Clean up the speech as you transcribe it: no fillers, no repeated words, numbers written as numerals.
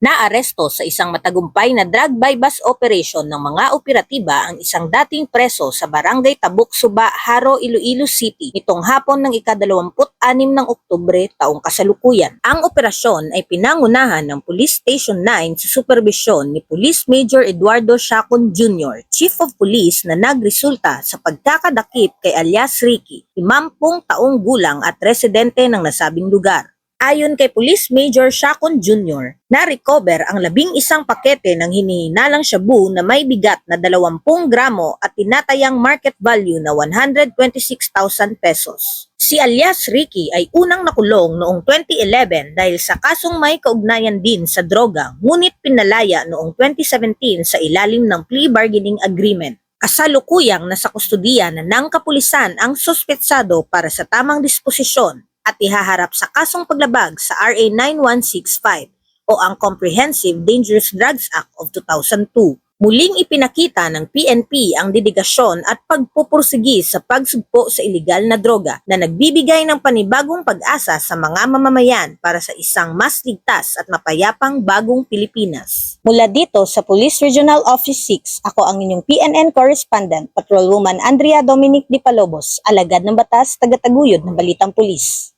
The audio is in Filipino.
Naaresto sa isang matagumpay na drug by bus operation ng mga operatiba ang isang dating preso sa Barangay Tabuk, Suba, Haro, Iloilo City nitong hapon ng ika-26 ng Oktubre taong kasalukuyan. Ang operasyon ay pinangunahan ng Police Station 9 sa superbisyon ni Police Major Eduardo Chacon Jr., Chief of Police na nagresulta sa pagkakadakip kay alias Ricky, 50 taong gulang at residente ng nasabing lugar. Ayon kay Police Major Chacon Jr., na-recover ang 11 pakete ng hinihinalang shabu na may bigat na 20 gramo at tinatayang market value na 126,000 pesos. Si alias Ricky ay unang nakulong noong 2011 dahil sa kasong may kaugnayan din sa droga, ngunit pinalaya noong 2017 sa ilalim ng plea bargaining agreement. Kasalukuyang nasa kustudiya na ng kapulisan ang suspetsado para sa tamang disposisyon at ihaharap sa kasong paglabag sa RA 9165 o ang Comprehensive Dangerous Drugs Act of 2002. Muling ipinakita ng PNP ang dedigasyon at pagpupursigi sa pagsugpo sa ilegal na droga na nagbibigay ng panibagong pag-asa sa mga mamamayan para sa isang mas ligtas at mapayapang bagong Pilipinas. Mula dito sa Police Regional Office 6, ako ang inyong PNN Correspondent, Patrolwoman Andrea Dominic Di Palobos, alagad ng batas, tagataguyod ng Balitang Pulis.